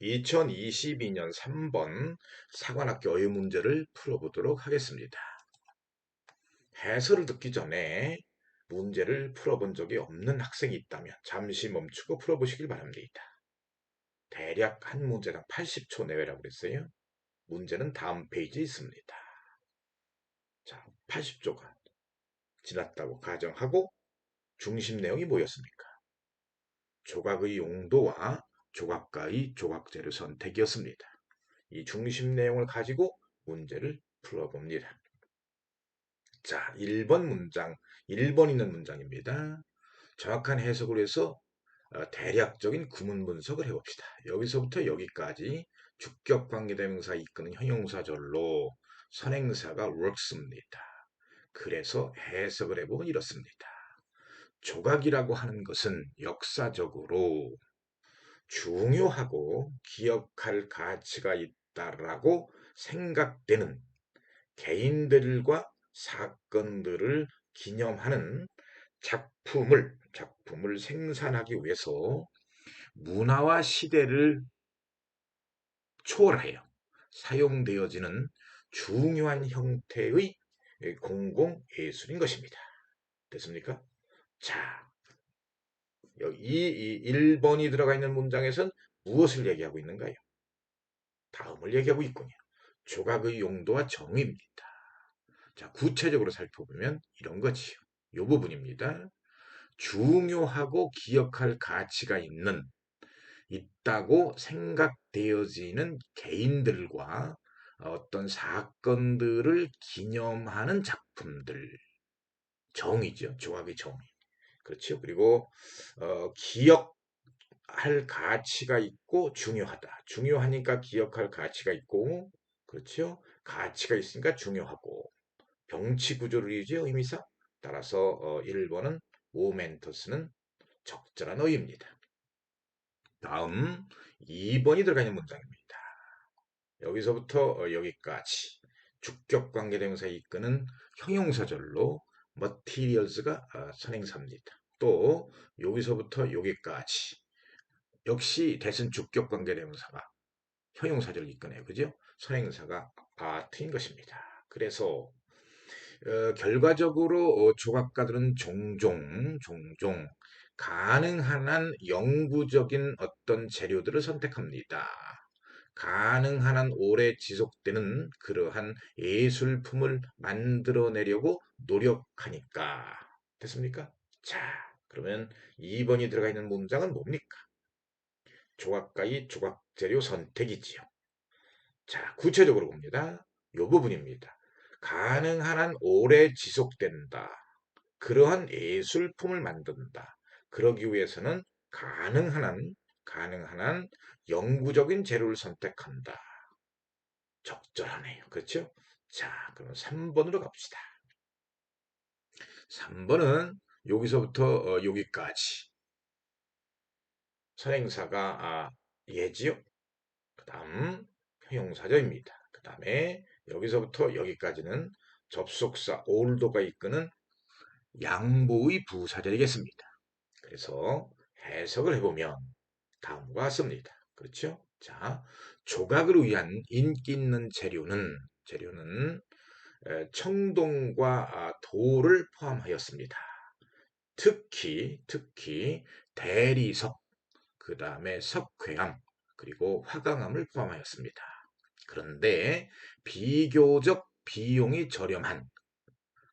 2022년 3번 사관학교 어휘 문제를 풀어보도록 하겠습니다. 해설을 듣기 전에 문제를 풀어본 적이 없는 학생이 있다면 잠시 멈추고 풀어보시길 바랍니다. 대략 한 문제당 80초 내외라고 그랬어요. 문제는 다음 페이지에 있습니다. 자, 80초가 지났다고 가정하고 중심 내용이 뭐였습니까? 조각의 용도와 조각가의 조각재료 선택이었습니다. 이 중심 내용을 가지고 문제를 풀어봅니다. 자, 1번 문장, 1번 있는 문장입니다. 정확한 해석을 위해서 대략적인 구문 분석을 해봅시다. 여기서부터 여기까지 주격관계대명사 이끄는 형용사절로 선행사가 works입니다. 그래서 해석을 해보면 이렇습니다. 조각이라고 하는 것은 역사적으로 중요하고 기억할 가치가 있다라고 생각되는 개인들과 사건들을 기념하는 작품을 생산하기 위해서 문화와 시대를 초월하여 사용되어지는 중요한 형태의 공공예술인 것입니다. 됐습니까? 자, 여기 이 1번이 들어가 있는 문장에선 무엇을 얘기하고 있는가요? 다음을 얘기하고 있군요. 조각의 용도와 정의입니다. 자, 구체적으로 살펴보면 이런 거지요. 이 부분입니다. 중요하고 기억할 가치가 있다고 생각되어지는 개인들과 어떤 사건들을 기념하는 작품들. 정의죠. 조각의 정의. 그렇죠. 그리고 기억할 가치가 있고 중요하다. 중요하니까 기억할 가치가 있고, 그렇죠. 가치가 있으니까 중요하고, 병치 구조를 이루죠. 의미상. 따라서 1번은 모멘터스는 적절한 어휘입니다. 다음 2번이 들어가 있는 문장입니다. 여기서부터 여기까지 주격관계대명사 이끄는 형용사절로 materials가 선행사입니다. 또 여기서부터 여기까지 역시 대신 주격관계대명사가 형용사절을 이끄네요. 그죠? 선행사가 art인 것입니다. 그래서 결과적으로 조각가들은 종종 가능한 한 영구적인 어떤 재료들을 선택합니다. 가능한 한 오래 지속되는 그러한 예술품을 만들어내려고 노력하니까. 됐습니까? 자, 그러면 2번이 들어가 있는 문장은 뭡니까? 조각가의 조각 재료 선택이지요. 자, 구체적으로 봅니다. 이 부분입니다. 가능한 한 오래 지속된다. 그러한 예술품을 만든다. 그러기 위해서는 가능한 한 영구적인 재료를 선택한다. 적절하네요. 그렇죠? 자, 그럼 3번으로 갑시다. 3번은 여기서부터 여기까지 선행사가 예지요. 그 다음 형용사절입니다. 그 다음에 여기서부터 여기까지는 접속사 올도가 이끄는 양보의 부사절이겠습니다. 그래서 해석을 해보면 다음과 같습니다. 그렇죠? 자, 조각을 위한 인기 있는 재료는 청동과 돌을 포함하였습니다. 특히 대리석, 그 다음에 석회암, 그리고 화강암을 포함하였습니다. 그런데 비교적 비용이 저렴한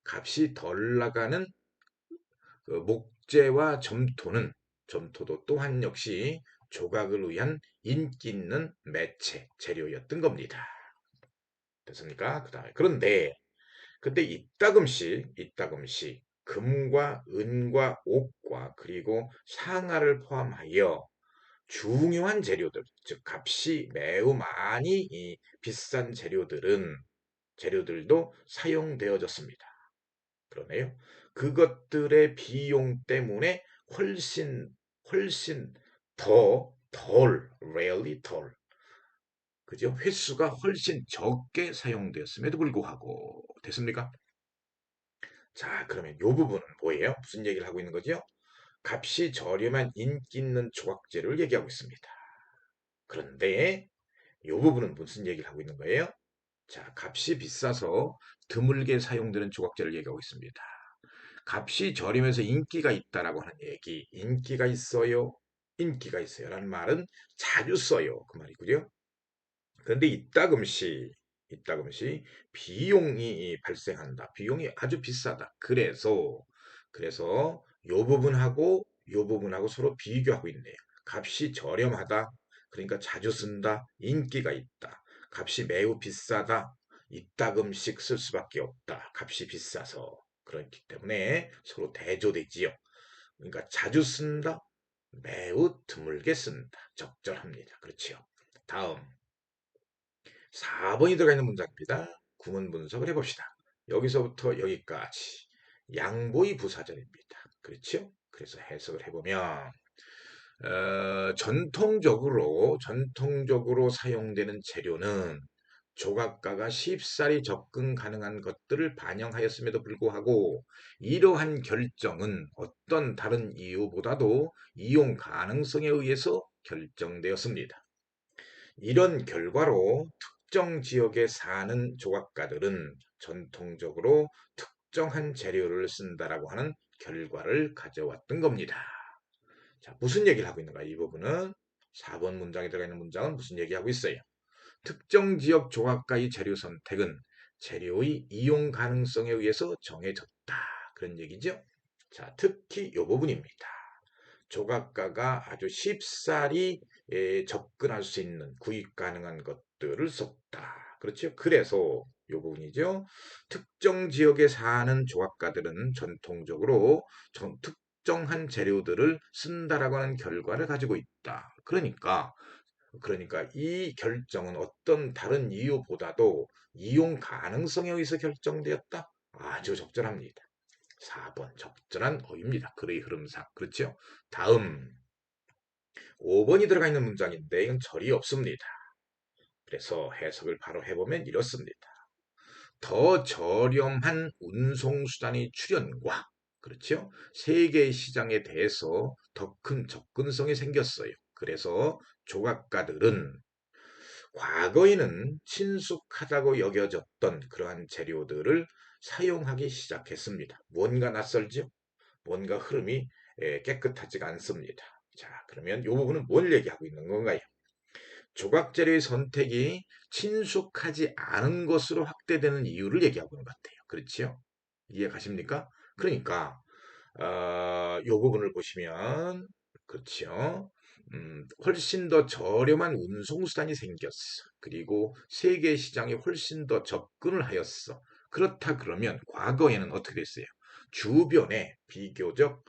값이 덜 나가는 그 목재와 점토도 또한 역시 조각을 위한 인기 있는 매체 재료였던 겁니다. 됐습니까? 그런데 이따금씩 금과 은과 옥과 그리고 상아를 포함하여 중요한 재료들, 즉 값이 매우 많이 비싼 재료들도 사용되어졌습니다. 그러네요. 그것들의 비용 때문에 훨씬 rarely 덜, 그죠? 횟수가 훨씬 적게 사용되었음에도 불구하고, 됐습니까? 자, 그러면 이 부분은 뭐예요? 무슨 얘기를 하고 있는 거죠? 값이 저렴한 인기 있는 조각재료를 얘기하고 있습니다. 그런데 이 부분은 무슨 얘기를 하고 있는 거예요? 자, 값이 비싸서 드물게 사용되는 조각제를 얘기하고 있습니다. 값이 저렴해서 인기가 있다라고 하는 얘기. 인기가 있어요. 인기가 있어요. 라는 말은 자주 써요. 그 말이고요. 그런데 이따금씩 비용이 발생한다. 비용이 아주 비싸다. 그래서 요 부분하고 서로 비교하고 있네요. 값이 저렴하다. 그러니까 자주 쓴다. 인기가 있다. 값이 매우 비싸다. 이따금씩 쓸 수밖에 없다. 값이 비싸서. 그렇기 때문에 서로 대조되지요. 그러니까 자주 쓴다. 매우 드물게 쓴다. 적절합니다. 그렇지요. 다음 4번이 들어가 있는 문장입니다. 구문 분석을 해봅시다. 여기서부터 여기까지 양보의 부사절입니다. 그렇죠? 그래서 해석을 해보면 전통적으로 사용되는 재료는 조각가가 쉽사리 접근 가능한 것들을 반영하였음에도 불구하고 이러한 결정은 어떤 다른 이유보다도 이용 가능성에 의해서 결정되었습니다. 이런 결과로 특정 지역에 사는 조각가들은 전통적으로 특정한 재료를 쓴다라고 하는 결과를 가져왔던 겁니다. 자, 무슨 얘기를 하고 있는가? 이 부분은 4번 문장에 들어가 있는 문장은 무슨 얘기하고 있어요? 특정 지역 조각가의 재료 선택은 재료의 이용 가능성에 의해서 정해졌다. 그런 얘기죠. 자, 특히 이 부분입니다. 조각가가 아주 쉽사리 접근할 수 있는 구입 가능한 것들을 썼다. 그렇죠? 그래서 이 부분이죠. 특정 지역에 사는 조각가들은 전통적으로 특정한 재료들을 쓴다라고 하는 결과를 가지고 있다. 그러니까 이 결정은 어떤 다른 이유보다도 이용 가능성에 의해서 결정되었다. 아주 적절합니다. 4번 적절한 어입니다. 글의 흐름상. 그렇죠? 다음 5번이 들어가 있는 문장인데 이건 절이 없습니다. 그래서 해석을 바로 해보면 이렇습니다. 더 저렴한 운송수단의 출현과 그렇죠? 세계 시장에 대해서 더 큰 접근성이 생겼어요. 그래서 조각가들은 과거에는 친숙하다고 여겨졌던 그러한 재료들을 사용하기 시작했습니다. 뭔가 낯설죠? 뭔가 흐름이 깨끗하지가 않습니다. 자, 그러면 이 부분은 뭘 얘기하고 있는 건가요? 조각 재료의 선택이 친숙하지 않은 것으로 확대되는 이유를 얘기하고 있는 것 같아요. 그렇지요? 이해 가십니까? 그러니까 이 부분을 보시면 그렇죠. 훨씬 더 저렴한 운송수단이 생겼어. 그리고 세계 시장에 훨씬 더 접근을 하였어. 그렇다 그러면 과거에는 어떻게 됐어요? 주변에 비교적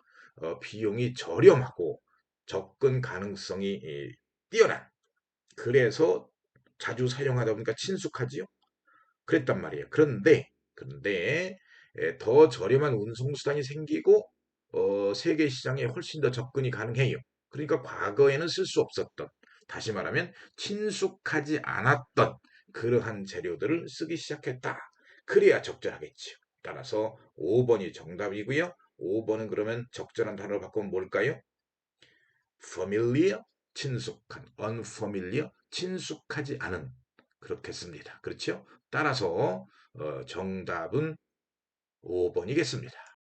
비용이 저렴하고 접근 가능성이 뛰어난 그래서 자주 사용하다 보니까 친숙하지요. 그랬단 말이에요. 그런데 더 저렴한 운송수단이 생기고 세계 시장에 훨씬 더 접근이 가능해요. 그러니까 과거에는 쓸 수 없었던, 다시 말하면 친숙하지 않았던 그러한 재료들을 쓰기 시작했다. 그래야 적절하겠죠. 따라서 5번이 정답이고요. 5번은 그러면 적절한 단어로 바꾸면 뭘까요? familiar, 친숙한, unfamiliar, 친숙하지 않은 그렇게 씁니다. 그렇죠? 따라서 정답은 5번이겠습니다.